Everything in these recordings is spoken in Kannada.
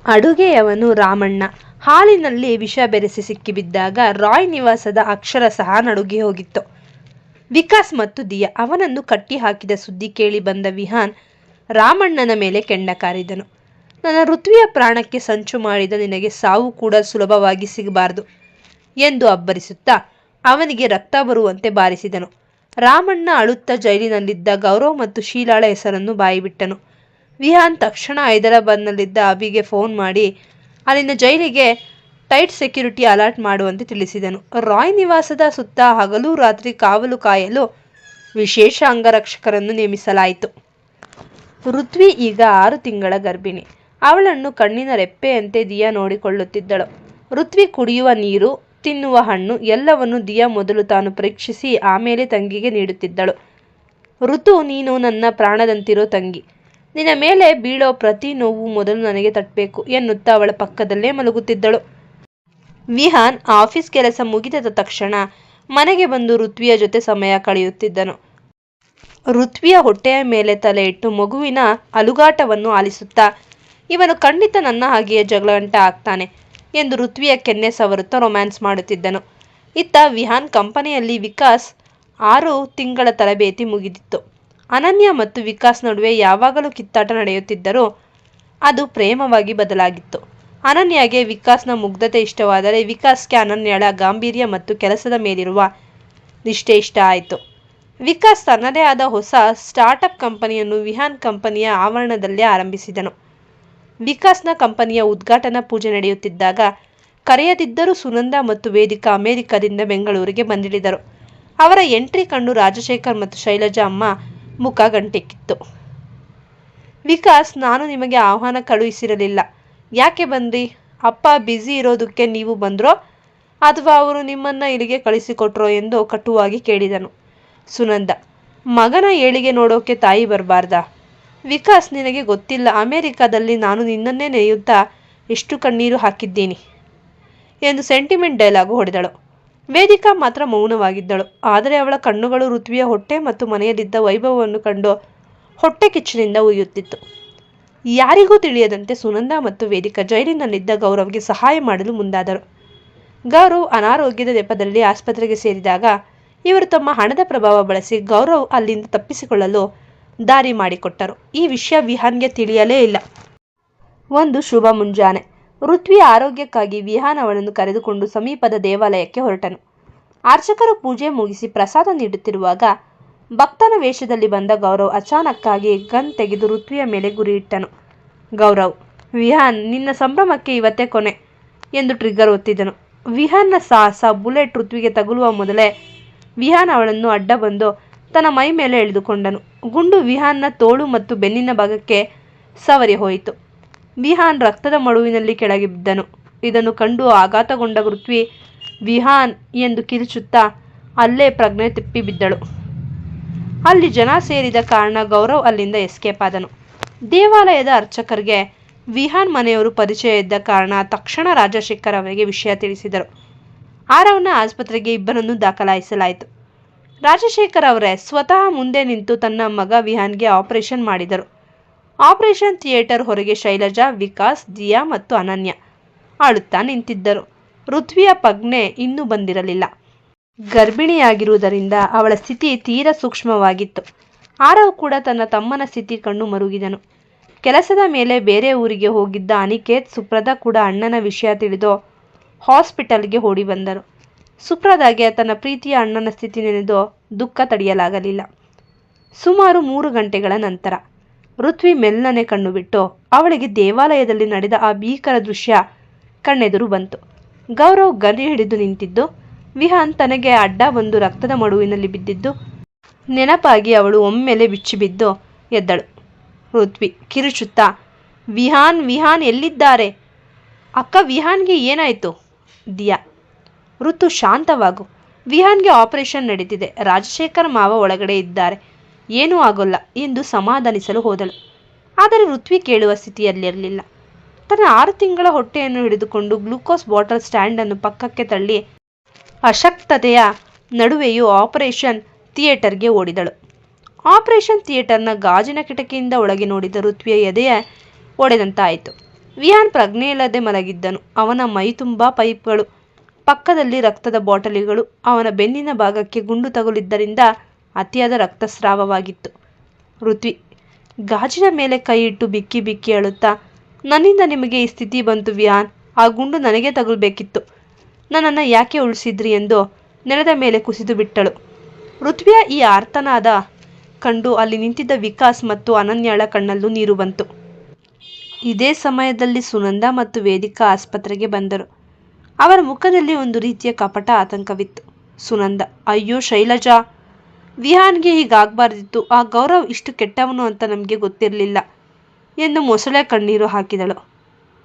ಅಡುಗೆಯವನು ರಾಮಣ್ಣ ಹಾಲಿನಲ್ಲಿ ವಿಷ ಬೆರೆಸಿ ಸಿಕ್ಕಿಬಿದ್ದಾಗ ರಾಯ್ ನಿವಾಸದ ಅಕ್ಷರ ಸಹ ನಡುಗಿ ಹೋಗಿತ್ತು. ವಿಕಾಸ್ ಮತ್ತು ದಿಯಾ ಅವನನ್ನು ಕಟ್ಟಿ ಹಾಕಿದ ಸುದ್ದಿ ಕೇಳಿ ಬಂದ ವಿಹಾನ್ ರಾಮಣ್ಣನ ಮೇಲೆ ಕೆಂಡ ಕಾರಿದನು. ನನ್ನ ಋತ್ವಿಯ ಪ್ರಾಣಕ್ಕೆ ಸಂಚು ಮಾಡಿದ ನಿನಗೆ ಸಾವು ಕೂಡ ಸುಲಭವಾಗಿ ಸಿಗಬಾರದು ಎಂದು ಅಬ್ಬರಿಸುತ್ತಾ ಅವನಿಗೆ ರಕ್ತ ಬರುವಂತೆ ಬಾರಿಸಿದನು. ರಾಮಣ್ಣ ಅಳುತ್ತಾ ಜೈಲಿನಲ್ಲಿದ್ದ ಗೌರವ್ ಮತ್ತು ಶೀಲಾಳ ಹೆಸರನ್ನು ಬಾಯಿಬಿಟ್ಟನು. ವಿಹಾನ್ ತಕ್ಷಣ ಹೈದರಾಬಾದ್ನಲ್ಲಿದ್ದ ಅಭಿಗೆ ಫೋನ್ ಮಾಡಿ ಅಲ್ಲಿನ ಜೈಲಿಗೆ ಟೈಟ್ ಸೆಕ್ಯೂರಿಟಿ ಅಲರ್ಟ್ ಮಾಡುವಂತೆ ತಿಳಿಸಿದನು. ರಾಯ್ ನಿವಾಸದ ಸುತ್ತ ಹಗಲು ರಾತ್ರಿ ಕಾವಲು ಕಾಯಲು ವಿಶೇಷ ಅಂಗರಕ್ಷಕರನ್ನು ನೇಮಿಸಲಾಯಿತು. ಋತ್ವಿ ಈಗ 6 ತಿಂಗಳ ಗರ್ಭಿಣಿ. ಅವಳನ್ನು ಕಣ್ಣಿನ ರೆಪ್ಪೆಯಂತೆ ದಿಯಾ ನೋಡಿಕೊಳ್ಳುತ್ತಿದ್ದಳು. ಋತ್ವಿ ಕುಡಿಯುವ ನೀರು, ತಿನ್ನುವ ಹಣ್ಣು ಎಲ್ಲವನ್ನು ದಿಯಾ ಮೊದಲು ತಾನು ಪರೀಕ್ಷಿಸಿ ಆಮೇಲೆ ತಂಗಿಗೆ ನೀಡುತ್ತಿದ್ದಳು. ಋತು, ನೀನು ನನ್ನ ಪ್ರಾಣದಂತಿರೋ ತಂಗಿ. ನಿನ್ನ ಮೇಲೆ ಬೀಳೋ ಪ್ರತಿ ನೋವು ಮೊದಲು ನನಗೆ ತಟ್ಟಬೇಕು ಎನ್ನುತ್ತಾ ಅವಳ ಪಕ್ಕದಲ್ಲೇ ಮಲಗುತ್ತಿದ್ದಳು. ವಿಹಾನ್ ಆಫೀಸ್ ಕೆಲಸ ಮುಗಿದ ತಕ್ಷಣ ಮನೆಗೆ ಬಂದು ಋತ್ವಿಯ ಜೊತೆ ಸಮಯ ಕಳೆಯುತ್ತಿದ್ದನು. ಋತ್ವಿಯ ಹೊಟ್ಟೆಯ ಮೇಲೆ ತಲೆ ಇಟ್ಟು ಮಗುವಿನ ಅಲುಗಾಟವನ್ನು ಆಲಿಸುತ್ತಾ, ಇವನು ಖಂಡಿತ ನನ್ನ ಹಾಗೆಯೇ ಜಗಳಗಂಟ ಆಗ್ತಾನೆ ಎಂದು ಋತ್ವಿಯ ಕೆನ್ನೆ ಸವರುತ್ತಾ ರೊಮ್ಯಾನ್ಸ್ ಮಾಡುತ್ತಿದ್ದನು. ಇತ್ತ ವಿಹಾನ್ ಕಂಪನಿಯಲ್ಲಿ ವಿಕಾಸ್ 6 ತಿಂಗಳ ತರಬೇತಿ ಮುಗಿದಿತ್ತು. ಅನನ್ಯ ಮತ್ತು ವಿಕಾಸ್ ನಡುವೆ ಯಾವಾಗಲೂ ಕಿತ್ತಾಟ ನಡೆಯುತ್ತಿದ್ದರೂ ಅದು ಪ್ರೇಮವಾಗಿ ಬದಲಾಗಿತ್ತು. ಅನನ್ಯಗೆ ವಿಕಾಸ್ನ ಮುಗ್ಧತೆ ಇಷ್ಟವಾದರೆ ವಿಕಾಸ್ಗೆ ಅನನ್ಯಳ ಗಾಂಭೀರ್ಯ ಮತ್ತು ಕೆಲಸದ ಮೇಲಿರುವ ನಿಷ್ಠೆ ಇಷ್ಟ ಆಯಿತು. ವಿಕಾಸ್ ತನ್ನದೇ ಆದ ಹೊಸ ಸ್ಟಾರ್ಟ್ಅಪ್ ಕಂಪನಿಯನ್ನು ವಿಹಾನ್ ಕಂಪನಿಯ ಆವರಣದಲ್ಲೇ ಆರಂಭಿಸಿದನು. ವಿಕಾಸ್ನ ಕಂಪನಿಯ ಉದ್ಘಾಟನಾ ಪೂಜೆ ನಡೆಯುತ್ತಿದ್ದಾಗ ಕರೆಯದಿದ್ದರೂ ಸುನಂದ ಮತ್ತು ವೇದಿಕಾ ಅಮೆರಿಕದಿಂದ ಬೆಂಗಳೂರಿಗೆ ಬಂದಿಳಿದರು. ಅವರ ಎಂಟ್ರಿ ಕಂಡು ರಾಜಶೇಖರ್ ಮತ್ತು ಶೈಲಜಾ ಅಮ್ಮ ಮುಖ ಗಂಟೆಕ್ಕಿತ್ತು. ವಿಕಾಸ್, ನಾನು ನಿಮಗೆ ಆಹ್ವಾನ ಕಳುಹಿಸಿರಲಿಲ್ಲ, ಯಾಕೆ ಬಂದ್ರಿ? ಅಪ್ಪ ಬ್ಯುಸಿ ಇರೋದಕ್ಕೆ ನೀವು ಬಂದ್ರೋ ಅಥವಾ ಅವರು ನಿಮ್ಮನ್ನ ಇಲ್ಲಿಗೆ ಕಳಿಸಿಕೊಟ್ರೋ ಎಂದು ಕಟುವಾಗಿ ಕೇಳಿದನು. ಸುನಂದ, ಮಗನ ಏಳಿಗೆ ನೋಡೋಕೆ ತಾಯಿ ಬರಬಾರ್ದಾ? ವಿಕಾಸ್, ನಿನಗೆ ಗೊತ್ತಿಲ್ಲ, ಅಮೆರಿಕದಲ್ಲಿ ನಾನು ನಿನ್ನನ್ನೇ ನೆನೆಯುತ್ತಾ ಎಷ್ಟು ಕಣ್ಣೀರು ಹಾಕಿದ್ದೀನಿ ಎಂದು ಸೆಂಟಿಮೆಂಟ್ ಡೈಲಾಗು ಹೊಡೆದಳು. ವೇದಿಕಾ ಮಾತ್ರ ಮೌನವಾಗಿದ್ದಳು. ಆದರೆ ಅವಳ ಕಣ್ಣುಗಳು ಋತ್ವಿಯ ಹೊಟ್ಟೆ ಮತ್ತು ಮನೆಯಲ್ಲಿದ್ದ ವೈಭವವನ್ನು ಕಂಡು ಹೊಟ್ಟೆ ಕಿಚ್ಚಿನಿಂದ ಉರಿಯುತ್ತಿತ್ತು. ಯಾರಿಗೂ ತಿಳಿಯದಂತೆ ಸುನಂದ ಮತ್ತು ವೇದಿಕಾ ಜೈಲಿನಲ್ಲಿದ್ದ ಗೌರವ್ಗೆ ಸಹಾಯ ಮಾಡಲು ಮುಂದಾದರು. ಗೌರವ್ ಅನಾರೋಗ್ಯದ ನೆಪದಲ್ಲಿ ಆಸ್ಪತ್ರೆಗೆ ಸೇರಿದಾಗ ಇವರು ತಮ್ಮ ಹಣದ ಪ್ರಭಾವ ಬಳಸಿ ಗೌರವ್ ಅಲ್ಲಿಂದ ತಪ್ಪಿಸಿಕೊಳ್ಳಲು ದಾರಿ ಮಾಡಿಕೊಟ್ಟರು. ಈ ವಿಷಯ ವಿಹಾನ್ಗೆ ತಿಳಿಯಲೇ ಇಲ್ಲ. ಒಂದು ಶುಭ ಮುಂಜಾನೆ ಋತ್ವಿಯ ಆರೋಗ್ಯಕ್ಕಾಗಿ ವಿಹಾನ್ ಅವಳನ್ನು ಕರೆದುಕೊಂಡು ಸಮೀಪದ ದೇವಾಲಯಕ್ಕೆ ಹೊರಟನು. ಅರ್ಚಕರು ಪೂಜೆ ಮುಗಿಸಿ ಪ್ರಸಾದ ನೀಡುತ್ತಿರುವಾಗ ಭಕ್ತನ ವೇಷದಲ್ಲಿ ಬಂದ ಗೌರವ್ ಅಚಾನಕ್ಕಾಗಿ ಗನ್ ತೆಗೆದು ಋತ್ವಿಯ ಮೇಲೆ ಗುರಿಯಿಟ್ಟನು. ಗೌರವ್, ವಿಹಾನ್, ನಿನ್ನ ಸಂಭ್ರಮಕ್ಕೆ ಇವತ್ತೇ ಕೊನೆ ಎಂದು ಟ್ರಿಗ್ಗರ್ ಒತ್ತಿದನು. ವಿಹಾನ್ನ ಸಾಹಸ ಬುಲೆಟ್ ಋತ್ವಿಗೆ ತಗುಲುವ ಮೊದಲೇ ವಿಹಾನ್ ಅವಳನ್ನು ಅಡ್ಡ ಬಂದು ತನ್ನ ಮೈ ಮೇಲೆ ಎಳೆದುಕೊಂಡನು. ಗುಂಡು ವಿಹಾನ್ನ ತೋಳು ಮತ್ತು ಬೆನ್ನಿನ ಭಾಗಕ್ಕೆ ಸವರಿ ಹೋಯಿತು. ವಿಹಾನ್ ರಕ್ತದ ಮಡುವಿನಲ್ಲಿ ಕೆಳಗೆ ಬಿದ್ದನು. ಇದನ್ನು ಕಂಡು ಆಘಾತಗೊಂಡ ಋತ್ವಿ ವಿಹಾನ್ ಎಂದು ಕಿರುಚುತ್ತಾ ಅಲ್ಲೇ ಪ್ರಜ್ಞೆ ತಪ್ಪಿ ಬಿದ್ದಳು. ಅಲ್ಲಿ ಜನ ಸೇರಿದ ಕಾರಣ ಗೌರವ್ ಅಲ್ಲಿಂದ ಎಸ್ಕೇಪ್ ಆದನು. ದೇವಾಲಯದ ಅರ್ಚಕರಿಗೆ ವಿಹಾನ್ ಮನೆಯವರು ಪರಿಚಯ ಇದ್ದ ಕಾರಣ ತಕ್ಷಣ ರಾಜಶೇಖರ್ ಅವರಿಗೆ ವಿಷಯ ತಿಳಿಸಿದರು. ಆರವನ ಆಸ್ಪತ್ರೆಗೆ ಇಬ್ಬರನ್ನು ದಾಖಲಾಯಿಸಲಾಯಿತು. ರಾಜಶೇಖರ್ ಅವರೇ ಸ್ವತಃ ಮುಂದೆ ನಿಂತು ತನ್ನ ಮಗ ವಿಹಾನ್ಗೆ ಆಪರೇಷನ್ ಮಾಡಿದರು. ಆಪರೇಷನ್ ಥಿಯೇಟರ್ ಹೊರಗೆ ಶೈಲಜಾ, ವಿಕಾಸ್, ದಿಯಾ ಮತ್ತು ಅನನ್ಯ ಅಳುತ್ತಾ ನಿಂತಿದ್ದರು. ಋತ್ವಿಯ ಪ್ರಜ್ಞೆ ಇನ್ನೂ ಬಂದಿರಲಿಲ್ಲ. ಗರ್ಭಿಣಿಯಾಗಿರುವುದರಿಂದ ಅವಳ ಸ್ಥಿತಿ ತೀರಾ ಸೂಕ್ಷ್ಮವಾಗಿತ್ತು. ಆರವ್ ಕೂಡ ತನ್ನ ತಮ್ಮನ ಸ್ಥಿತಿ ಕಂಡು ಮರುಗಿದನು. ಕೆಲಸದ ಮೇಲೆ ಬೇರೆ ಊರಿಗೆ ಹೋಗಿದ್ದ ಅನಿಕೇತ್, ಸುಪ್ರದಾ ಕೂಡ ಅಣ್ಣನ ವಿಷಯ ತಿಳಿದು ಹಾಸ್ಪಿಟಲ್ಗೆ ಓಡಿ ಬಂದರು. ಸುಪ್ರದಾಗೆ ತನ್ನ ಪ್ರೀತಿಯ ಅಣ್ಣನ ಸ್ಥಿತಿ ನೆನೆದು ದುಃಖ ತಡೆಯಲಾಗಲಿಲ್ಲ. ಸುಮಾರು 3 ಗಂಟೆಗಳ ನಂತರ ಋತ್ವಿ ಮೆಲ್ಲನೆ ಕಣ್ಣು ಬಿಟ್ಟು ಅವಳಿಗೆ ದೇವಾಲಯದಲ್ಲಿ ನಡೆದ ಆ ಭೀಕರ ದೃಶ್ಯ ಕಣ್ಣೆದುರು ಬಂತು. ಗೌರವ್ ಗನ್ ಹಿಡಿದು ನಿಂತಿದ್ದು, ವಿಹಾನ್ ತನಗೆ ಅಡ್ಡ ಬಂದು ರಕ್ತದ ಮಡುವಿನಲ್ಲಿ ಬಿದ್ದಿದ್ದು ನೆನಪಾಗಿ ಅವಳು ಒಮ್ಮೆಲೆ ಬಿಚ್ಚಿಬಿದ್ದು ಎದ್ದಳು. ಋತ್ವಿ ಕಿರುಚುತ್ತಾ, ವಿಹಾನ್, ವಿಹಾನ್ ಎಲ್ಲಿದ್ದಾರೆ? ಅಕ್ಕ, ವಿಹಾನ್ಗೆ ಏನಾಯಿತು? ದಿಯಾ, ಋತು ಶಾಂತವಾಗು, ವಿಹಾನ್ಗೆ ಆಪರೇಷನ್ ನಡೀತಿದೆ, ರಾಜಶೇಖರ್ ಮಾವ ಒಳಗಡೆ ಇದ್ದಾರೆ, ಏನೂ ಆಗೋಲ್ಲ ಎಂದು ಸಮಾಧಾನಿಸಲು ಹೋದಳು. ಆದರೆ ಋತ್ವಿ ಕೇಳುವ ಸ್ಥಿತಿಯಲ್ಲಿರಲಿಲ್ಲ. ತನ್ನ 6 ತಿಂಗಳ ಹೊಟ್ಟೆಯನ್ನು ಹಿಡಿದುಕೊಂಡು ಗ್ಲೂಕೋಸ್ ಬಾಟಲ್ ಸ್ಟ್ಯಾಂಡನ್ನು ಪಕ್ಕಕ್ಕೆ ತಳ್ಳಿ ಅಶಕ್ತತೆಯ ನಡುವೆಯೂ ಆಪರೇಷನ್ ಥಿಯೇಟರ್ಗೆ ಓಡಿದಳು. ಆಪರೇಷನ್ ಥಿಯೇಟರ್ನ ಗಾಜಿನ ಕಿಟಕಿಯಿಂದ ಒಳಗೆ ನೋಡಿದ ಋತ್ವಿಯ ಎದೆಯ ಒಡೆದಂತಾಯಿತು. ವಿಹಾನ್ ಪ್ರಜ್ಞೆ ಇಲ್ಲದೆ ಮಲಗಿದ್ದನು. ಅವನ ಮೈ ತುಂಬ ಪೈಪ್ಗಳು, ಪಕ್ಕದಲ್ಲಿ ರಕ್ತದ ಬಾಟಲಿಗಳು. ಅವನ ಬೆನ್ನಿನ ಭಾಗಕ್ಕೆ ಗುಂಡು ತಗುಲಿದ್ದರಿಂದ ಅತಿಯಾದ ರಕ್ತಸ್ರಾವವಾಗಿತ್ತು. ಋತ್ವಿ ಗಾಜಿನ ಮೇಲೆ ಕೈ ಇಟ್ಟು ಬಿಕ್ಕಿ ಬಿಕ್ಕಿ ಅಳುತ್ತಾ, ನನ್ನಿಂದ ನಿಮಗೆ ಈ ಸ್ಥಿತಿ ಬಂತು ವಿಹಾನ್. ಆ ಗುಂಡು ನನಗೆ ತಗುಲ್ಬೇಕಿತ್ತು. ನನ್ನನ್ನು ಯಾಕೆ ಉಳಿಸಿದ್ರಿ ಎಂದು ನೆಲದ ಮೇಲೆ ಕುಸಿದು ಬಿಟ್ಟಳು. ಋತ್ವಿಯ ಈ ಆರ್ತನಾದ ಕಂಡು ಅಲ್ಲಿ ನಿಂತಿದ್ದ ವಿಕಾಸ್ ಮತ್ತು ಅನನ್ಯಾಳ ಕಣ್ಣಲ್ಲೂ ನೀರು ಬಂತು. ಇದೇ ಸಮಯದಲ್ಲಿ ಸುನಂದ ಮತ್ತು ವೇದಿಕಾ ಆಸ್ಪತ್ರೆಗೆ ಬಂದರು. ಅವರ ಮುಖದಲ್ಲಿ ಒಂದು ರೀತಿಯ ಕಪಟ ಆತಂಕವಿತ್ತು. ಸುನಂದ, ಅಯ್ಯೋ ಶೈಲಜಾ, ವಿಹಾನ್ಗೆ ಹೀಗಾಗಬಾರ್ದಿತ್ತು. ಆ ಗೌರವ್ ಇಷ್ಟು ಕೆಟ್ಟವನು ಅಂತ ನಮಗೆ ಗೊತ್ತಿರಲಿಲ್ಲ ಎಂದು ಮೊಸಳೆ ಕಣ್ಣೀರು ಹಾಕಿದಳು.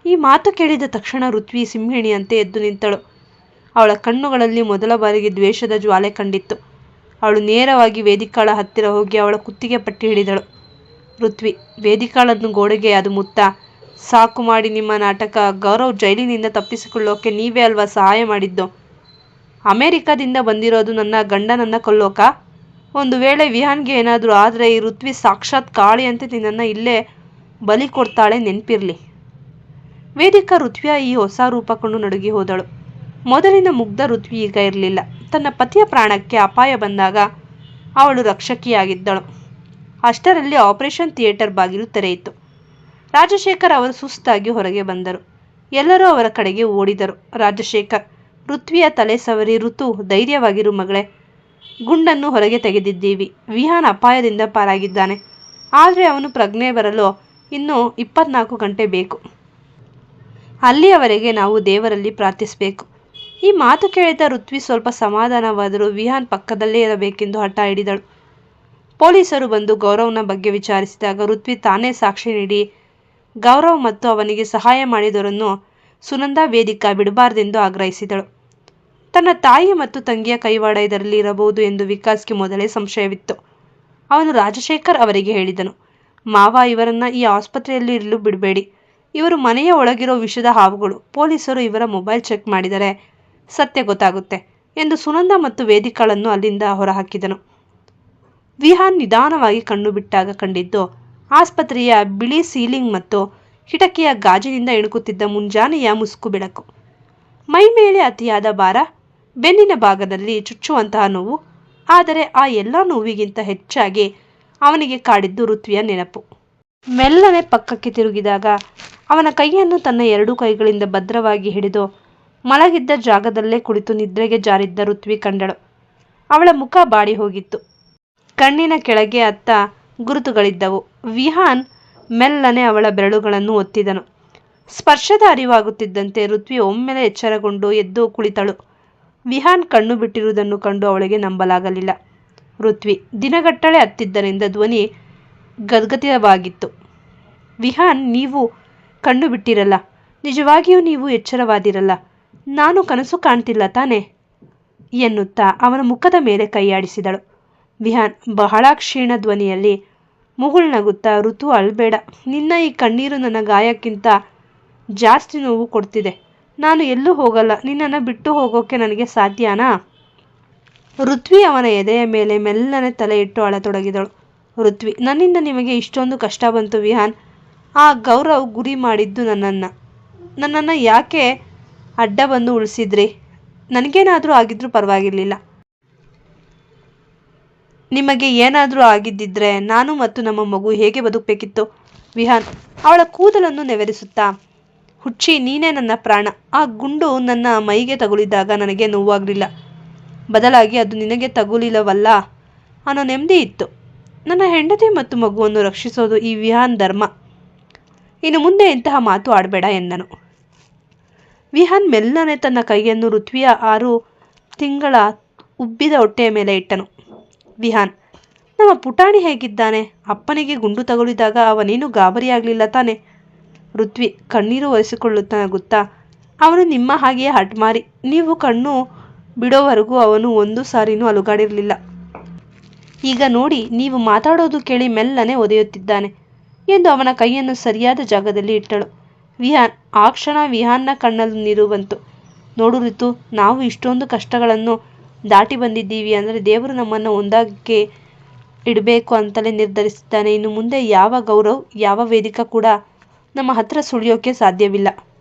ಈ ಮಾತು ಕೇಳಿದ ತಕ್ಷಣ ಋತ್ವಿ ಸಿಂಹಿಣಿಯಂತೆ ಎದ್ದು ನಿಂತಳು. ಅವಳ ಕಣ್ಣುಗಳಲ್ಲಿ ಮೊದಲ ಬಾರಿಗೆ ದ್ವೇಷದ ಜ್ವಾಲೆ ಕಂಡಿತ್ತು. ಅವಳು ನೇರವಾಗಿ ವೇದಿಕಾಳ ಹತ್ತಿರ ಹೋಗಿ ಅವಳ ಕುತ್ತಿಗೆ ಪಟ್ಟಿ ಹಿಡಿದಳು. ಋತ್ವಿ ವೇದಿಕಾಳನ್ನು ಗೋಡೆಗೆ ಅದು ಮುತ್ತ, ಸಾಕು ಮಾಡಿ ನಿಮ್ಮ ನಾಟಕ. ಗೌರವ್ ಜೈಲಿನಿಂದ ತಪ್ಪಿಸಿಕೊಳ್ಳೋಕೆ ನೀವೇ ಅಲ್ವಾ ಸಹಾಯ ಮಾಡಿದ್ದು? ಅಮೆರಿಕದಿಂದ ಬಂದಿರೋದು ನನ್ನ ಗಂಡನನ್ನು ಕೊಲ್ಲೋಕ? ಒಂದು ವೇಳೆ ವಿಹಾನ್ಗೆ ಏನಾದರೂ ಆದರೆ ಈ ಋತ್ವಿ ಸಾಕ್ಷಾತ್ ಕಾಳಿಯಂತೆ ನಿನ್ನನ್ನು ಇಲ್ಲೇ ಬಲಿ ಕೊಡ್ತಾಳೆ, ನೆನಪಿರಲಿ. ವೇದಿಕಾ ಋತ್ವಿಯ ಈ ಹೊಸ ರೂಪ ಕಂಡು ನಡುಗಿ ಹೋದಳು. ಮೊದಲಿನ ಮುಗ್ಧ ಋತ್ವಿ ಈಗ ಇರಲಿಲ್ಲ. ತನ್ನ ಪತಿಯ ಪ್ರಾಣಕ್ಕೆ ಅಪಾಯ ಬಂದಾಗ ಅವಳು ರಕ್ಷಕಿಯಾಗಿದ್ದಳು. ಅಷ್ಟರಲ್ಲಿ ಆಪರೇಷನ್ ಥಿಯೇಟರ್ ಬಾಗಿಲು ತೆರೆಯಿತು. ರಾಜಶೇಖರ್ ಅವರು ಸುಸ್ತಾಗಿ ಹೊರಗೆ ಬಂದರು. ಎಲ್ಲರೂ ಅವರ ಕಡೆಗೆ ಓಡಿದರು. ರಾಜಶೇಖರ್ ಋತ್ವಿಯ ತಲೆ ಸವರಿ, ಋತು ಧೈರ್ಯವಾಗಿರು ಮಗಳೇ, ಗುಂಡನ್ನು ಹೊರಗೆ ತೆಗೆದಿದ್ದೀವಿ. ವಿಹಾನ್ ಅಪಾಯದಿಂದ ಪಾರಾಗಿದ್ದಾನೆ. ಆದರೆ ಅವನು ಪ್ರಜ್ಞೆ ಬರಲು ಇನ್ನೂ 24 ಗಂಟೆ ಬೇಕು. ಅಲ್ಲಿಯವರೆಗೆ ನಾವು ದೇವರಲ್ಲಿ ಪ್ರಾರ್ಥಿಸಬೇಕು. ಈ ಮಾತು ಕೇಳಿದ ಋತ್ವಿ ಸ್ವಲ್ಪ ಸಮಾಧಾನವಾದರೂ ವಿಹಾನ್ ಪಕ್ಕದಲ್ಲೇ ಇರಬೇಕೆಂದು ಹಠ ಹಿಡಿದಳು. ಪೊಲೀಸರು ಬಂದು ಗೌರವ್ನ ಬಗ್ಗೆ ವಿಚಾರಿಸಿದಾಗ ಋತ್ವಿ ತಾನೇ ಸಾಕ್ಷಿ ನೀಡಿ ಗೌರವ್ ಮತ್ತು ಅವನಿಗೆ ಸಹಾಯ ಮಾಡಿದವರನ್ನು ಸುನಂದ, ವೇದಿಕಾ ಬಿಡಬಾರ್ದೆಂದು ಆಗ್ರಹಿಸಿದಳು. ತನ್ನ ತಾಯಿ ಮತ್ತು ತಂಗಿಯ ಕೈವಾಡ ಇದರಲ್ಲಿ ಇರಬಹುದು ಎಂದು ವಿಕಾಸ್ಗೆ ಮೊದಲೇ ಸಂಶಯವಿತ್ತು. ಅವನು ರಾಜಶೇಖರ್ ಅವರಿಗೆ ಹೇಳಿದನು, ಮಾವ, ಇವರನ್ನು ಈ ಆಸ್ಪತ್ರೆಯಲ್ಲಿ ಇರಲು ಬಿಡಬೇಡಿ. ಇವರು ಮನೆಯ ಒಳಗಿರೋ ವಿಷದ ಹಾವುಗಳು. ಪೊಲೀಸರು ಇವರ ಮೊಬೈಲ್ ಚೆಕ್ ಮಾಡಿದರೆ ಸತ್ಯ ಗೊತ್ತಾಗುತ್ತೆ ಎಂದು ಸುನಂದ ಮತ್ತು ವೇದಿಕಾಳನ್ನು ಅಲ್ಲಿಂದ ಹೊರಹಾಕಿದನು. ವಿಹಾನ್ ನಿಧಾನವಾಗಿ ಕಣ್ಣು ಬಿಟ್ಟಾಗ ಕಂಡಿದ್ದು ಆಸ್ಪತ್ರೆಯ ಬಿಳಿ ಸೀಲಿಂಗ್ ಮತ್ತು ಕಿಟಕಿಯ ಗಾಜಿನಿಂದ ಇಣುಕುತ್ತಿದ್ದ ಮುಂಜಾನೆಯ ಮುಸುಕು ಬೆಳಕು. ಮೈ ಮೇಲೆ ಅತಿಯಾದ ಭಾರ, ಬೆನ್ನಿನ ಭಾಗದಲ್ಲಿ ಚುಚ್ಚುವಂತಹ ನೋವು. ಆದರೆ ಆ ಎಲ್ಲ ನೋವಿಗಿಂತ ಹೆಚ್ಚಾಗಿ ಅವನಿಗೆ ಕಾಡಿದ್ದು ಋತ್ವಿಯ ನೆನಪು. ಮೆಲ್ಲನೆ ಪಕ್ಕಕ್ಕೆ ತಿರುಗಿದಾಗ ಅವನ ಕೈಯನ್ನು ತನ್ನ 2 ಕೈಗಳಿಂದ ಭದ್ರವಾಗಿ ಹಿಡಿದು ಮಲಗಿದ್ದ ಜಾಗದಲ್ಲೇ ಕುಳಿತು ನಿದ್ರೆಗೆ ಜಾರಿದ್ದ ಋತ್ವಿ ಕಂಡಳು. ಅವಳ ಮುಖ ಬಾಡಿ ಹೋಗಿತ್ತು. ಕಣ್ಣಿನ ಕೆಳಗೆ ಅತ್ತ ಗುರುತುಗಳಿದ್ದವು. ವಿಹಾನ್ ಮೆಲ್ಲನೆ ಅವಳ ಬೆರಳುಗಳನ್ನು ಒತ್ತಿದನು. ಸ್ಪರ್ಶದ ಅರಿವಾಗುತ್ತಿದ್ದಂತೆ ಋತ್ವಿ ಒಮ್ಮೆಲೆ ಎಚ್ಚರಗೊಂಡು ಎದ್ದು ಕುಳಿತಳು. ವಿಹಾನ್ ಕಣ್ಣು ಬಿಟ್ಟಿರುವುದನ್ನು ಕಂಡು ಅವಳಿಗೆ ನಂಬಲಾಗಲಿಲ್ಲ. ಋತ್ವಿ ದಿನಗಟ್ಟಲೆ ಅತ್ತಿದ್ದರಿಂದ ಧ್ವನಿ ಗದ್ಗದಿತವಾಗಿತ್ತು. ವಿಹಾನ್, ನೀವು ಕಣ್ಣು ಬಿಟ್ಟಿರಲ್ಲ? ನಿಜವಾಗಿಯೂ ನೀವು ಎಚ್ಚರವಾದಿರಲ್ಲ? ನಾನು ಕನಸು ಕಾಣ್ತಿಲ್ಲ ತಾನೆ ಎನ್ನುತ್ತಾ ಅವನ ಮುಖದ ಮೇಲೆ ಕೈಯಾಡಿಸಿದಳು. ವಿಹಾನ್ ಬಹಳ ಕ್ಷೀಣ ಧ್ವನಿಯಲ್ಲಿ ಮುಗುಳ್ನಗುತ್ತಾ, ಋತು ಅಳ್ಬೇಡ. ನಿನ್ನ ಈ ಕಣ್ಣೀರು ನನ್ನ ಗಾಯಕ್ಕಿಂತ ಜಾಸ್ತಿ ನೋವು ಕೊಡ್ತಿದೆ. ನಾನು ಎಲ್ಲೂ ಹೋಗಲ್ಲ. ನಿನ್ನನ್ನು ಬಿಟ್ಟು ಹೋಗೋಕೆ ನನಗೆ ಸಾಧ್ಯನಾ? ಋತ್ವಿ ಅವನ ಎದೆಯ ಮೇಲೆ ಮೆಲ್ಲನೆ ತಲೆ ಇಟ್ಟು ಅಳತೊಡಗಿದಳು. ಋತ್ವಿ, ನನ್ನಿಂದ ನಿಮಗೆ ಇಷ್ಟೊಂದು ಕಷ್ಟ ಬಂತು ವಿಹಾನ್. ಆ ಗೌರವ್ ಗುರಿ ಮಾಡಿದ್ದು ನನ್ನನ್ನು ಯಾಕೆ ಅಡ್ಡ ಬಂದು ಉಳಿಸಿದ್ರಿ? ನನಗೇನಾದರೂ ಆಗಿದ್ರೂ ಪರವಾಗಿರಲಿಲ್ಲ. ನಿಮಗೆ ಏನಾದರೂ ಆಗಿದ್ದಿದ್ರೆ ನಾನು ಮತ್ತು ನಮ್ಮ ಮಗು ಹೇಗೆ ಬದುಕಬೇಕಿತ್ತು? ವಿಹಾನ್ ಅವಳ ಕೂದಲನ್ನು ನೆವರಿಸುತ್ತಾ, ಹುಚ್ಚಿ, ನೀನೇ ನನ್ನ ಪ್ರಾಣ. ಆ ಗುಂಡು ನನ್ನ ಮೈಗೆ ತಗುಲಿದಾಗ ನನಗೆ ನೋವಾಗಲಿಲ್ಲ. ಬದಲಾಗಿ ಅದು ನಿನಗೆ ತಗುಲಿಲ್ಲವಲ್ಲ ಅನ್ನೋ ನೆಮ್ಮದಿ ಇತ್ತು. ನನ್ನ ಹೆಂಡತಿ ಮತ್ತು ಮಗುವನ್ನು ರಕ್ಷಿಸೋದು ಈ ವಿಹಾನ್ ಧರ್ಮ. ಇನ್ನು ಮುಂದೆ ಇಂತಹ ಮಾತು ಆಡಬೇಡ ಎಂದನು. ವಿಹಾನ್ ಮೆಲ್ಲನೆ ತನ್ನ ಕೈಯನ್ನು ಋತ್ವಿಯ 6 ತಿಂಗಳ ಉಬ್ಬಿದ ಹೊಟ್ಟೆಯ ಮೇಲೆ ಇಟ್ಟನು. ವಿಹಾನ್, ನಮ್ಮ ಪುಟಾಣಿ ಹೇಗಿದ್ದಾನೆ? ಅಪ್ಪನಿಗೆ ಗುಂಡು ತಗುಲಿದಾಗ ಅವನೇನು ಗಾಬರಿಯಾಗಲಿಲ್ಲ ತಾನೆ? ಋತ್ವಿ ಕಣ್ಣೀರು ಒರೆಸಿಕೊಳ್ಳುತ್ತಾ ನಗುತ್ತಾ, ಅವನು ನಿಮ್ಮ ಹಾಗೆಯೇ ಹಠಮಾರಿ. ನೀವು ಕಣ್ಣು ಬಿಡೋವರೆಗೂ ಅವನು ಒಂದು ಸಾರಿನೂ ಅಲುಗಾಡಿರಲಿಲ್ಲ. ಈಗ ನೋಡಿ, ನೀವು ಮಾತಾಡೋದು ಕೇಳಿ ಮೆಲ್ಲನೆ ಒದೆಯುತ್ತಿದ್ದಾನೆ ಎಂದು ಅವನ ಕೈಯನ್ನು ಸರಿಯಾದ ಜಾಗದಲ್ಲಿ ಇಟ್ಟಳು. ವಿಹಾನ್ ಆ ಕ್ಷಣ ವಿಹಾನ್ನ ಕಣ್ಣಲ್ಲಿ ನೀರು ಬಂತು. ನೋಡು ಋತು, ನಾವು ಇಷ್ಟೊಂದು ಕಷ್ಟಗಳನ್ನು ದಾಟಿ ಬಂದಿದ್ದೀವಿ ಅಂದರೆ ದೇವರು ನಮ್ಮನ್ನು ಒಂದಾಗಿ ಇಡಬೇಕು ಅಂತಲೇ ನಿರ್ಧರಿಸಿದ್ದಾನೆ. ಇನ್ನು ಮುಂದೆ ಯಾವ ಗೌರವ್, ಯಾವ ವೇದಿಕಾ ಕೂಡ ನಮ್ಮ ಹತ್ರ ಸುಳಿಯೋಕೆ ಸಾಧ್ಯವಿಲ್ಲ.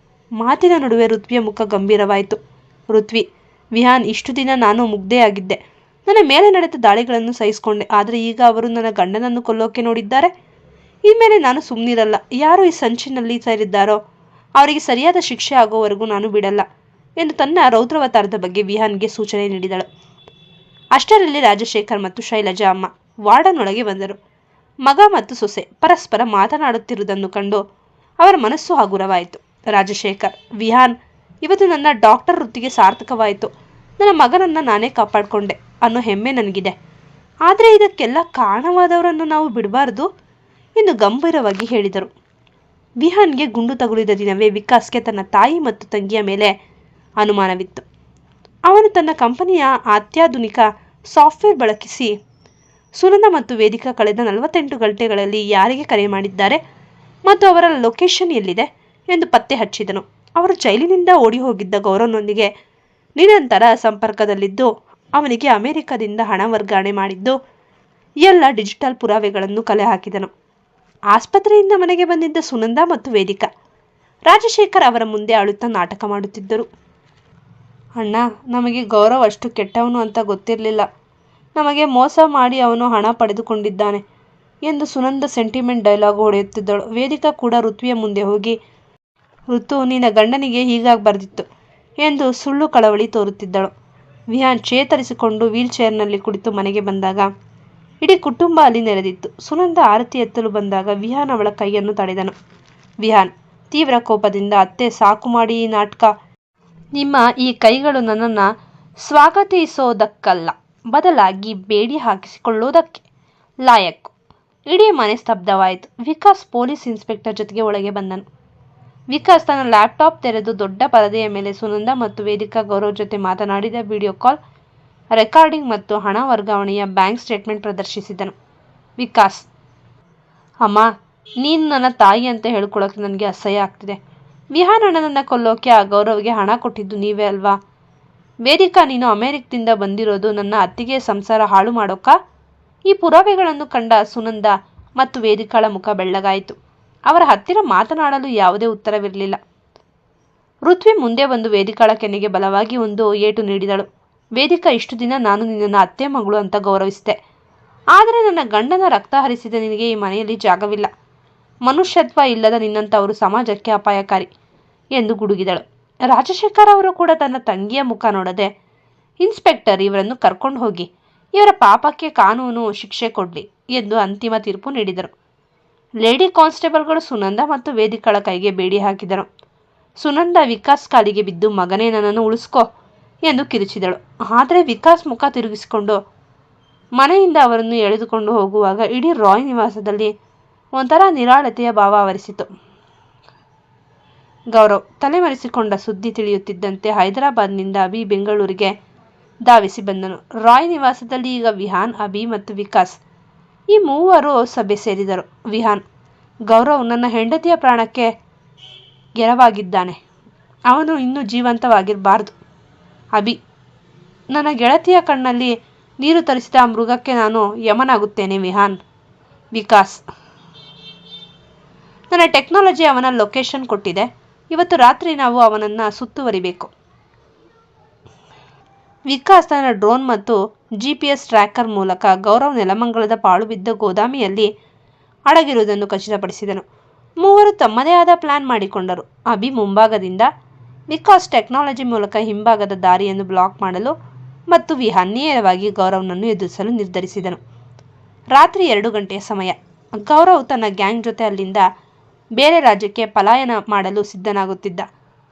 ಮಾತಿನ ನಡುವೆ ಋತ್ವಿಯ ಮುಖ ಗಂಭೀರವಾಯಿತು. ಋತ್ವಿ, ವಿಹಾನ್, ಇಷ್ಟು ದಿನ ನಾನು ಮುಗ್ಧೆಯಾಗಿದ್ದೆ. ನನ್ನ ಮೇಲೆ ನಡೆದ ದಾಳಿಗಳನ್ನು ಸಹಿಸಿಕೊಂಡೆ. ಆದರೆ ಈಗ ಅವರು ನನ್ನ ಗಂಡನನ್ನು ಕೊಲ್ಲೋಕೆ ನೋಡಿದ್ದಾರೆ. ಇನ್ಮೇಲೆ ನಾನು ಸುಮ್ಮನಿರಲ್ಲ. ಯಾರು ಈ ಸಂಚಿನಲ್ಲಿ ಸೇರಿದ್ದಾರೋ ಅವರಿಗೆ ಸರಿಯಾದ ಶಿಕ್ಷೆ ಆಗೋವರೆಗೂ ನಾನು ಬಿಡಲ್ಲ ಎಂದು ತನ್ನ ರೌದ್ರವತಾರದ ಬಗ್ಗೆ ವಿಹಾನ್ಗೆ ಸೂಚನೆ ನೀಡಿದಳು. ಅಷ್ಟರಲ್ಲಿ ರಾಜಶೇಖರ್ ಮತ್ತು ಶೈಲಜಾ ಅಮ್ಮ ವಾರ್ಡನ್ ಒಳಗೆ ಬಂದರು. ಮಗ ಮತ್ತು ಸೊಸೆ ಪರಸ್ಪರ ಮಾತನಾಡುತ್ತಿರುವುದನ್ನು ಕಂಡು ಅವರ ಮನಸ್ಸು ಹಗುರವಾಯಿತು. ರಾಜಶೇಖರ್, ವಿಹಾನ್, ಇವತ್ತು ನನ್ನ ಡಾಕ್ಟರ್ ವೃತ್ತಿಗೆ ಸಾರ್ಥಕವಾಯಿತು. ನನ್ನ ಮಗನನ್ನು ನಾನೇ ಕಾಪಾಡಿಕೊಂಡೆ ಅನ್ನೋ ಹೆಮ್ಮೆ ನನಗಿದೆ. ಆದರೆ ಇದಕ್ಕೆಲ್ಲ ಕಾರಣವಾದವರನ್ನು ನಾವು ಬಿಡಬಾರ್ದು ಎಂದು ಗಂಭೀರವಾಗಿ ಹೇಳಿದರು. ವಿಹಾನ್ಗೆ ಗುಂಡು ತಗುಲಿದ ದಿನವೇ ವಿಕಾಸ್ಗೆ ತನ್ನ ತಾಯಿ ಮತ್ತು ತಂಗಿಯ ಮೇಲೆ ಅನುಮಾನವಿತ್ತು. ಅವನು ತನ್ನ ಕಂಪನಿಯ ಅತ್ಯಾಧುನಿಕ ಸಾಫ್ಟ್ವೇರ್ ಬಳಸಿ ಸುನಂದ ಮತ್ತು ವೇದಿಕಾ ಕಳೆದ 48 ಗಂಟೆಗಳಲ್ಲಿ ಯಾರಿಗೆ ಕರೆ ಮಾಡಿದ್ದಾರೆ ಮತ್ತು ಅವರ ಲೊಕೇಶನ್ ಎಲ್ಲಿದೆ ಎಂದು ಪತ್ತೆ ಹಚ್ಚಿದನು. ಅವರು ಜೈಲಿನಿಂದ ಓಡಿ ಹೋಗಿದ್ದ ಗೌರವ್ನೊಂದಿಗೆ ನಿರಂತರ ಸಂಪರ್ಕದಲ್ಲಿದ್ದು ಅವನಿಗೆ ಅಮೆರಿಕದಿಂದ ಹಣ ವರ್ಗಾವಣೆ ಮಾಡಿದ್ದು ಎಲ್ಲ ಡಿಜಿಟಲ್ ಪುರಾವೆಗಳನ್ನು ಕಲೆ ಹಾಕಿದನು. ಆಸ್ಪತ್ರೆಯಿಂದ ಮನೆಗೆ ಬಂದಿದ್ದ ಸುನಂದ ಮತ್ತು ವೇದಿಕಾ ರಾಜಶೇಖರ್ ಅವರ ಮುಂದೆ ಅಳುತ್ತಾ ನಾಟಕ ಮಾಡುತ್ತಿದ್ದರು. ಅಣ್ಣ, ನಮಗೆ ಗೌರವ್ ಅಷ್ಟು ಕೆಟ್ಟವನು ಅಂತ ಗೊತ್ತಿರಲಿಲ್ಲ. ನಮಗೆ ಮೋಸ ಮಾಡಿ ಅವನು ಹಣ ಪಡೆದುಕೊಂಡಿದ್ದಾನೆ ಎಂದು ಸುನಂದ ಸೆಂಟಿಮೆಂಟ್ ಡೈಲಾಗ್ ಹೊಡೆಯುತ್ತಿದ್ದಳು. ವೇದಿಕಾ ಕೂಡ ಋತ್ವಿಯ ಮುಂದೆ ಹೋಗಿ, ಋತು, ನಿನ್ನ ಗಂಡನಿಗೆ ಹೀಗಾಗಿ ಬರ್ದಿತ್ತು ಎಂದು ಸುಳ್ಳು ಕಳವಳಿ ತೋರುತ್ತಿದ್ದಳು. ವಿಹಾನ್ ಚೇತರಿಸಿಕೊಂಡು ವೀಲ್ ಚೇರ್ನಲ್ಲಿ ಕುಳಿತು ಮನೆಗೆ ಬಂದಾಗ ಇಡೀ ಕುಟುಂಬ ಅಲ್ಲಿ ನೆರೆದಿತ್ತು. ಸುನಂದ ಆರತಿ ಎತ್ತಲು ಬಂದಾಗ ವಿಹಾನ್ ಅವಳ ಕೈಯನ್ನು ತಡೆದನು. ವಿಹಾನ್ ತೀವ್ರ ಕೋಪದಿಂದ, ಅತ್ತೆ, ಸಾಕು ಮಾಡಿ ಈ ನಾಟಕ. ನಿಮ್ಮ ಈ ಕೈಗಳು ನನ್ನನ್ನು ಸ್ವಾಗತಿಸೋದಕ್ಕಲ್ಲ, ಬದಲಾಗಿ ಬೇಡಿ ಹಾಕಿಸಿಕೊಳ್ಳೋದಕ್ಕೆ ಲಾಯಕ್ಕು. ಇಡೀ ಮನೆ ಸ್ತಬ್ಧವಾಯಿತು. ವಿಕಾಸ್ ಪೊಲೀಸ್ ಇನ್ಸ್ಪೆಕ್ಟರ್ ಜೊತೆಗೆ ಒಳಗೆ ಬಂದನು. ವಿಕಾಸ್ ತನ್ನ ಲ್ಯಾಪ್ಟಾಪ್ ತೆರೆದು ದೊಡ್ಡ ಪರದೆಯ ಮೇಲೆ ಸುನಂದ ಮತ್ತು ವೇದಿಕಾ ಗೌರವ್ ಜೊತೆ ಮಾತನಾಡಿದ ವಿಡಿಯೋ ಕಾಲ್ ರೆಕಾರ್ಡಿಂಗ್ ಮತ್ತು ಹಣ ವರ್ಗಾವಣೆಯ ಬ್ಯಾಂಕ್ ಸ್ಟೇಟ್ಮೆಂಟ್ ಪ್ರದರ್ಶಿಸಿದನು. ವಿಕಾಸ್, ಅಮ್ಮ, ನೀನು ನನ್ನ ತಾಯಿ ಅಂತ ಹೇಳ್ಕೊಳ್ಳೋಕೆ ನನಗೆ ಅಸಹ್ಯ ಆಗ್ತಿದೆ. ವಿಹಾನ್ ಅಣ್ಣನನ್ನು ಕೊಲ್ಲೋಕೆ ಆ ಗೌರವ್ಗೆ ಹಣ ಕೊಟ್ಟಿದ್ದು ನೀವೇ ಅಲ್ವಾ? ವೇದಿಕಾ, ನೀನು ಅಮೆರಿಕದಿಂದ ಬಂದಿರೋದು ನನ್ನ ಅತ್ತಿಗೆ ಸಂಸಾರ ಹಾಳು ಮಾಡೋಕ? ಈ ಪುರಾವೆಗಳನ್ನು ಕಂಡ ಸುನಂದ ಮತ್ತು ವೇದಿಕಾಳ ಮುಖ ಬೆಳ್ಳಗಾಯಿತು. ಅವರ ಹತ್ತಿರ ಮಾತನಾಡಲು ಯಾವುದೇ ಉತ್ತರವಿರಲಿಲ್ಲ. ಋತ್ವಿ ಮುಂದೆ ಬಂದು ವೇದಿಕಾಳ ಕೆನ್ನೆಗೆ ಬಲವಾಗಿ ಒಂದು ಏಟು ನೀಡಿದಳು. ವೇದಿಕಾ, ಇಷ್ಟು ದಿನ ನಾನು ನಿನ್ನನ್ನು ಅತ್ತೆ ಮಗಳು ಅಂತ ಗೌರವಿಸಿದೆ. ಆದರೆ ನನ್ನ ಗಂಡನ ರಕ್ತ ಹರಿಸಿದ ನಿನಗೆ ಈ ಮನೆಯಲ್ಲಿ ಜಾಗವಿಲ್ಲ. ಮನುಷ್ಯತ್ವ ಇಲ್ಲದ ನಿನ್ನಂಥವರು ಸಮಾಜಕ್ಕೆ ಅಪಾಯಕಾರಿ ಎಂದು ಗುಡುಗಿದಳು. ರಾಜಶೇಖರ್ ಅವರು ಕೂಡ ತನ್ನ ತಂಗಿಯ ಮುಖ ನೋಡದೆ, ಇನ್ಸ್ಪೆಕ್ಟರ್, ಇವರನ್ನು ಕರ್ಕೊಂಡು ಹೋಗಿ, ಇವರ ಪಾಪಕ್ಕೆ ಕಾನೂನು ಶಿಕ್ಷೆ ಕೊಡಲಿ ಎಂದು ಅಂತಿಮ ತೀರ್ಪು ನೀಡಿದರು. ಲೇಡಿ ಕಾನ್ಸ್ಟೇಬಲ್ಗಳು ಸುನಂದ ಮತ್ತು ವೇದಿಕಾಳ ಕೈಗೆ ಬೇಡಿ ಹಾಕಿದರು. ಸುನಂದ ವಿಕಾಸ್ ಕಾಲಿಗೆ ಬಿದ್ದು, ಮಗನೇ, ನನ್ನನ್ನು ಉಳಿಸ್ಕೋ ಎಂದು ಕಿರುಚಿದಳು. ಆದರೆ ವಿಕಾಸ್ ಮುಖ ತಿರುಗಿಸಿಕೊಂಡು ಮನೆಯಿಂದ ಅವರನ್ನು ಎಳೆದುಕೊಂಡು ಹೋಗುವಾಗ ಇಡೀ ರಾಯ್ ನಿವಾಸದಲ್ಲಿ ಒಂಥರ ನಿರಾಳತೆಯ ಭಾವ ಆವರಿಸಿತು. ಗೌರವ್ ತಲೆಮರೆಸಿಕೊಂಡ ಸುದ್ದಿ ತಿಳಿಯುತ್ತಿದ್ದಂತೆ ಹೈದರಾಬಾದ್ನಿಂದ ಅಭಿ ಬೆಂಗಳೂರಿಗೆ ಧಾವಿಸಿ ಬಂದನು. ರಾಯ್ ನಿವಾಸದಲ್ಲಿ ಈಗ ವಿಹಾನ್, ಅಭಿ ಮತ್ತು ವಿಕಾಸ್ ಈ ಮೂವರು ಸಭೆ ಸೇರಿದರು. ವಿಹಾನ್, ಗೌರವ್ ನನ್ನ ಹೆಂಡತಿಯ ಪ್ರಾಣಕ್ಕೆ ಗೆರವಾಗಿದ್ದಾನೆ. ಅವನು ಇನ್ನೂ ಜೀವಂತವಾಗಿರಬಾರ್ದು. ಅಭಿ, ನನ್ನ ಗೆಳತಿಯ ಕಣ್ಣಲ್ಲಿ ನೀರು ತರಿಸಿದ ಆ ಮೃಗಕ್ಕೆ ನಾನು ಯಮನಾಗುತ್ತೇನೆ. ವಿಹಾನ್. ವಿಕಾಸ್, ನನ್ನ ಟೆಕ್ನಾಲಜಿ ಅವನ ಲೊಕೇಶನ್ ಕೊಟ್ಟಿದೆ. ಇವತ್ತು ರಾತ್ರಿ ನಾವು ಅವನನ್ನು ಸುತ್ತುವರಿಬೇಕು. ವಿಕಾಸ್ ತನ್ನ ಡ್ರೋನ್ ಮತ್ತು GPS ಟ್ರ್ಯಾಕರ್ ಮೂಲಕ ಗೌರವ್ ನೆಲಮಂಗಲದ ಪಾಳು ಬಿದ್ದ ಗೋದಾಮಿಯಲ್ಲಿ ಅಡಗಿರುವುದನ್ನು ಖಚಿತಪಡಿಸಿದನು. ಮೂವರು ತಮ್ಮದೇ ಆದ ಪ್ಲಾನ್ ಮಾಡಿಕೊಂಡರು. ಅಭಿ ಮುಂಭಾಗದಿಂದ, ವಿಕಾಸ್ ಟೆಕ್ನಾಲಜಿ ಮೂಲಕ ಹಿಂಭಾಗದ ದಾರಿಯನ್ನು ಬ್ಲಾಕ್ ಮಾಡಲು ಮತ್ತು ವಿಹಾನ್ ನೇರವಾಗಿ ಗೌರವ್ನನ್ನು ಎದುರಿಸಲು ನಿರ್ಧರಿಸಿದನು. ರಾತ್ರಿ 2 ಗಂಟೆಯ ಸಮಯ. ಗೌರವ್ ತನ್ನ ಗ್ಯಾಂಗ್ ಜೊತೆ ಅಲ್ಲಿಂದ ಬೇರೆ ರಾಜ್ಯಕ್ಕೆ ಪಲಾಯನ ಮಾಡಲು ಸಿದ್ಧನಾಗುತ್ತಿದ್ದ.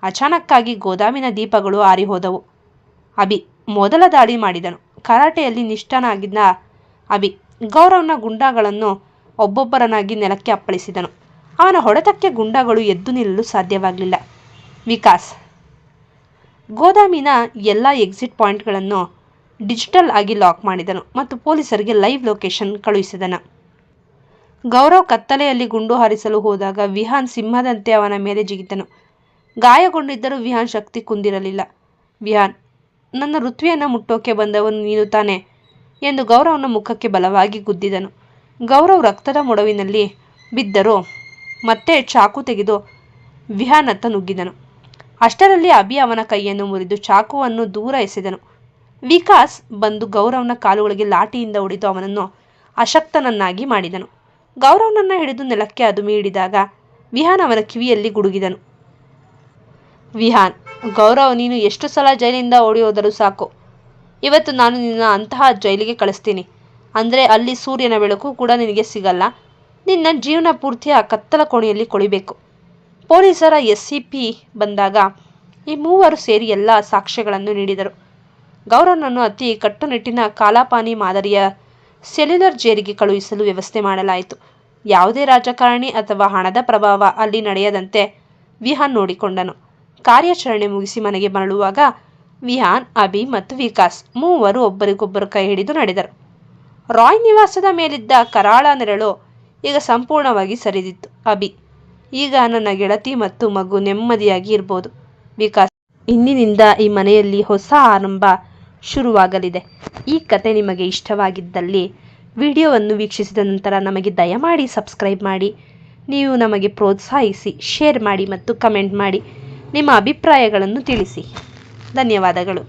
ಅಚಾನಕ್ಕಾಗಿ ಗೋದಾಮಿನ ದೀಪಗಳು ಆರಿಹೋದವು. ಅಭಿ ಮೊದಲ ದಾಳಿ ಮಾಡಿದನು. ಕರಾಟೆಯಲ್ಲಿ ನಿಷ್ಠನಾಗಿದ್ದ ಅಭಿ ಗೌರವ್ನ ಗುಂಡಾಗಳನ್ನು ಒಬ್ಬೊಬ್ಬರನ್ನಾಗಿ ನೆಲಕ್ಕೆ ಅಪ್ಪಳಿಸಿದನು. ಅವನ ಹೊಡೆತಕ್ಕೆ ಗುಂಡಾಗಳು ಎದ್ದು ನಿಲ್ಲಲು ಸಾಧ್ಯವಾಗಲಿಲ್ಲ. ವಿಕಾಸ್ ಗೋದಾಮಿನ ಎಲ್ಲ ಎಕ್ಸಿಟ್ ಪಾಯಿಂಟ್ಗಳನ್ನು ಡಿಜಿಟಲ್ ಆಗಿ ಲಾಕ್ ಮಾಡಿದನು ಮತ್ತು ಪೊಲೀಸರಿಗೆ ಲೈವ್ ಲೊಕೇಶನ್ ಕಳುಹಿಸಿದನು. ಗೌರವ್ ಕತ್ತಲೆಯಲ್ಲಿ ಗುಂಡು ಹಾರಿಸಲು ಹೋದಾಗ ವಿಹಾನ್ ಸಿಂಹದಂತೆ ಅವನ ಮೇಲೆ ಜಿಗಿದನು. ಗಾಯಗೊಂಡಿದ್ದರೂ ವಿಹಾನ್ ಶಕ್ತಿ ಕುಂದಿರಲಿಲ್ಲ. ವಿಹಾನ್, ನನ್ನ ಋತ್ವಿಯನ್ನು ಮುಟ್ಟೋಕೆ ಬಂದವನು ನೀನು ತಾನೆ ಎಂದು ಗೌರವ್ನ ಮುಖಕ್ಕೆ ಬಲವಾಗಿ ಗುದ್ದಿದನು. ಗೌರವ್ ರಕ್ತದ ಮೊಡವಿನಲ್ಲಿ ಬಿದ್ದರೂ ಮತ್ತೆ ಚಾಕು ತೆಗೆದು ವಿಹಾನತ್ತ ನುಗ್ಗಿದನು. ಅಷ್ಟರಲ್ಲಿ ಅಭಿ ಅವನ ಕೈಯನ್ನು ಮುರಿದು ಚಾಕುವನ್ನು ದೂರ ಎಸೆದನು. ವಿಕಾಸ್ ಬಂದು ಗೌರವ್ನ ಕಾಲುಗಳಿಗೆ ಲಾಠಿಯಿಂದ ಹೊಡೆದು ಅವನನ್ನು ಅಶಕ್ತನನ್ನಾಗಿ ಮಾಡಿದನು. ಗೌರವ್ನನ್ನ ಹಿಡಿದು ನೆಲಕ್ಕೆ ಅದುಮಿ ಹಿಡಿದಾಗ ವಿಹಾನ್ ಅವನ ಕಿವಿಯಲ್ಲಿ ಗುಡುಗಿದನು. ವಿಹಾನ್, ಗೌರವ್, ನೀನು ಎಷ್ಟು ಸಲ ಜೈಲಿಂದ ಓಡಿ ಹೋದರೂ ಸಾಕು. ಇವತ್ತು ನಾನು ನಿನ್ನ ಅಂತಹ ಜೈಲಿಗೆ ಕಳಿಸ್ತೀನಿ. ಅಂದರೆ ಅಲ್ಲಿ ಸೂರ್ಯನ ಬೆಳಕು ಕೂಡ ನಿನಗೆ ಸಿಗಲ್ಲ. ನಿನ್ನ ಜೀವನ ಪೂರ್ತಿ ಆ ಕತ್ತಲ ಕೋಣೆಯಲ್ಲಿ ಕೊಳಿಬೇಕು. ಪೊಲೀಸರ SCP ಬಂದಾಗ ಈ ಮೂವರು ಸೇರಿ ಎಲ್ಲ ಸಾಕ್ಷ್ಯಗಳನ್ನು ನೀಡಿದರು. ಗೌರವ್ನನ್ನು ಅತಿ ಕಟ್ಟುನಿಟ್ಟಿನ ಕಾಲಾಪಾನಿ ಮಾದರಿಯ ಸೆಲ್ಯುಲರ್ ಜೈಲಿಗೆ ಕಳುಹಿಸಲು ವ್ಯವಸ್ಥೆ ಮಾಡಲಾಯಿತು. ಯಾವುದೇ ರಾಜಕಾರಣಿ ಅಥವಾ ಹಣದ ಪ್ರಭಾವ ಅಲ್ಲಿ ನಡೆಯದಂತೆ ವಿಹಾನ್ ನೋಡಿಕೊಂಡನು. ಕಾರ್ಯಾಚರಣೆ ಮುಗಿಸಿ ಮನೆಗೆ ಮರಳುವಾಗ ವಿಹಾನ್, ಅಭಿ ಮತ್ತು ವಿಕಾಸ್ ಮೂವರು ಒಬ್ಬರಿಗೊಬ್ಬರು ಕೈ ಹಿಡಿದು ನಡೆದರು. ರಾಯ್ ನಿವಾಸದ ಮೇಲಿದ್ದ ಕರಾಳ ನೆರಳು ಈಗ ಸಂಪೂರ್ಣವಾಗಿ ಸರಿದಿತ್ತು. ಅಭಿ, ಈಗ ನನ್ನ ಗೆಳತಿ ಮತ್ತು ಮಗು ನೆಮ್ಮದಿಯಾಗಿ ಇರ್ಬೋದು. ವಿಕಾಸ್, ಇಂದಿನಿಂದ ಈ ಮನೆಯಲ್ಲಿ ಹೊಸ ಆರಂಭ ಶುರುವಾಗಲಿದೆ. ಈ ಕತೆ ನಿಮಗೆ ಇಷ್ಟವಾಗಿದ್ದಲ್ಲಿ ವಿಡಿಯೋವನ್ನು ವೀಕ್ಷಿಸಿದ ನಂತರ ನಮಗೆ ದಯಮಾಡಿ ಸಬ್ಸ್ಕ್ರೈಬ್ ಮಾಡಿ. ನೀವು ನಮಗೆ ಪ್ರೋತ್ಸಾಹಿಸಿ, ಶೇರ್ ಮಾಡಿ ಮತ್ತು ಕಮೆಂಟ್ ಮಾಡಿ. ನಿಮ್ಮ ಅಭಿಪ್ರಾಯಗಳನ್ನು ತಿಳಿಸಿ. ಧನ್ಯವಾದಗಳು.